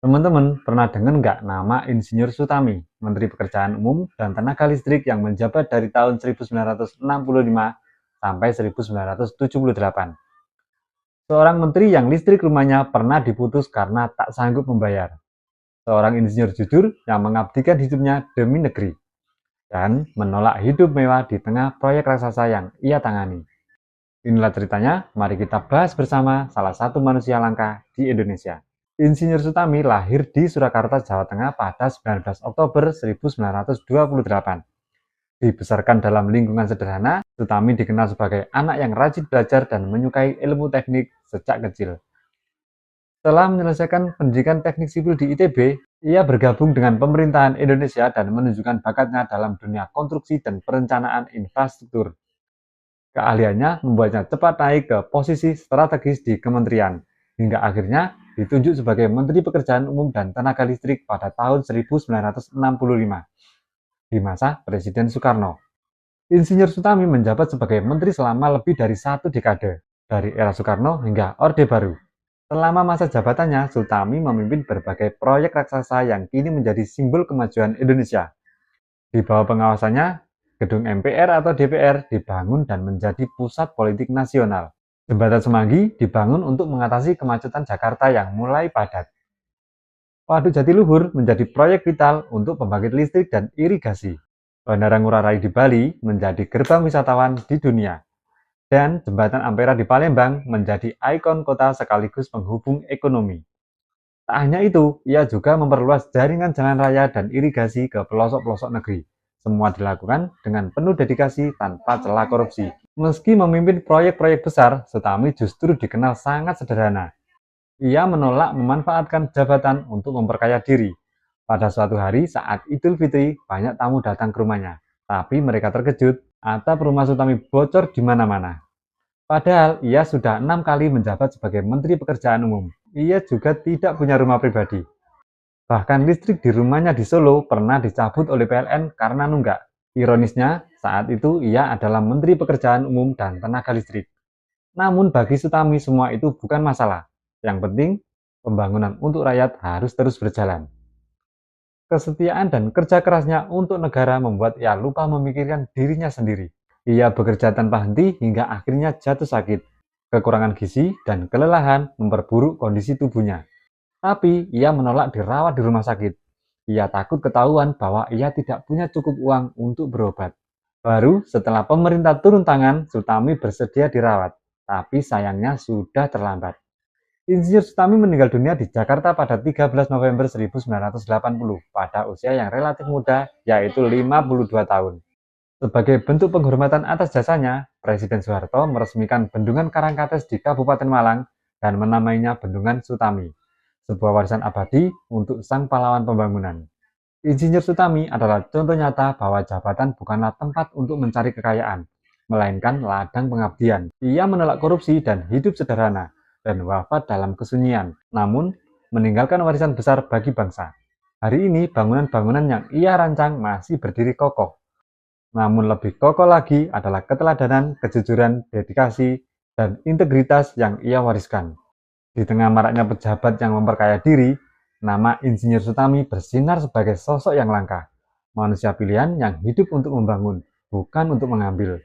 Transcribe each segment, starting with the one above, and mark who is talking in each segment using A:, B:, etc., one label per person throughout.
A: Teman-teman pernah dengar nggak nama Insinyur Sutami, Menteri Pekerjaan Umum dan Tenaga Listrik yang menjabat dari tahun 1965 sampai 1978. Seorang menteri yang listrik rumahnya pernah diputus karena tak sanggup membayar. Seorang insinyur jujur yang mengabdikan hidupnya demi negeri dan menolak hidup mewah di tengah proyek raksasa yang ia tangani. Inilah ceritanya, mari kita bahas bersama salah satu manusia langka di Indonesia. Insinyur Sutami lahir di Surakarta, Jawa Tengah pada 19 Oktober 1928. Dibesarkan dalam lingkungan sederhana, Sutami dikenal sebagai anak yang rajin belajar dan menyukai ilmu teknik sejak kecil. Setelah menyelesaikan pendidikan teknik sipil di ITB, ia bergabung dengan pemerintahan Indonesia dan menunjukkan bakatnya dalam dunia konstruksi dan perencanaan infrastruktur. Keahliannya membuatnya cepat naik ke posisi strategis di kementerian, hingga akhirnya ditunjuk sebagai Menteri Pekerjaan Umum dan Tenaga Listrik pada tahun 1965 di masa Presiden Soekarno. Insinyur Sutami menjabat sebagai menteri selama lebih dari satu dekade, dari era Soekarno hingga Orde Baru. Selama masa jabatannya, Sutami memimpin berbagai proyek raksasa yang kini menjadi simbol kemajuan Indonesia. Di bawah pengawasannya, gedung MPR atau DPR dibangun dan menjadi pusat politik nasional. Jembatan Semanggi dibangun untuk mengatasi kemacetan Jakarta yang mulai padat. Waduk Jatiluhur menjadi proyek vital untuk pembangkit listrik dan irigasi. Bandara Ngurah Rai di Bali menjadi gerbang wisatawan di dunia. Dan Jembatan Ampera di Palembang menjadi ikon kota sekaligus penghubung ekonomi. Tak hanya itu, ia juga memperluas jaringan jalan raya dan irigasi ke pelosok-pelosok negeri. Semua dilakukan dengan penuh dedikasi tanpa celah korupsi. Meski memimpin proyek-proyek besar, Sutami justru dikenal sangat sederhana. Ia menolak memanfaatkan jabatan untuk memperkaya diri. Pada suatu hari saat Idul Fitri, banyak tamu datang ke rumahnya. Tapi mereka terkejut, atap rumah Sutami bocor di mana-mana. Padahal ia sudah 6 kali menjabat sebagai Menteri Pekerjaan Umum. Ia juga tidak punya rumah pribadi. Bahkan listrik di rumahnya di Solo pernah dicabut oleh PLN karena nunggak. Ironisnya, saat itu ia adalah Menteri Pekerjaan Umum dan Tenaga Listrik. Namun bagi Sutami semua itu bukan masalah. Yang penting, pembangunan untuk rakyat harus terus berjalan. Kesetiaan dan kerja kerasnya untuk negara membuat ia lupa memikirkan dirinya sendiri. Ia bekerja tanpa henti hingga akhirnya jatuh sakit. Kekurangan gizi dan kelelahan memperburuk kondisi tubuhnya. Tapi ia menolak dirawat di rumah sakit. Ia takut ketahuan bahwa ia tidak punya cukup uang untuk berobat. Baru setelah pemerintah turun tangan, Sutami bersedia dirawat. Tapi sayangnya sudah terlambat. Insinyur Sutami meninggal dunia di Jakarta pada 13 November 1980 pada usia yang relatif muda, yaitu 52 tahun. Sebagai bentuk penghormatan atas jasanya, Presiden Soeharto meresmikan Bendungan Karangkates di Kabupaten Malang dan menamainya Bendungan Sutami, sebuah warisan abadi untuk sang pahlawan pembangunan. Insinyur Sutami adalah contoh nyata bahwa jabatan bukanlah tempat untuk mencari kekayaan, melainkan ladang pengabdian. Ia menolak korupsi dan hidup sederhana, dan wafat dalam kesunyian, namun meninggalkan warisan besar bagi bangsa. Hari ini bangunan-bangunan yang ia rancang masih berdiri kokoh. Namun lebih kokoh lagi adalah keteladanan, kejujuran, dedikasi, dan integritas yang ia wariskan. Di tengah maraknya pejabat yang memperkaya diri, nama Insinyur Sutami bersinar sebagai sosok yang langka. Manusia pilihan yang hidup untuk membangun, bukan untuk mengambil.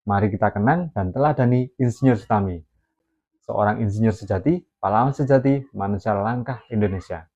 A: Mari kita kenang dan teladani Insinyur Sutami. Seorang insinyur sejati, pahlawan sejati, manusia langkah Indonesia.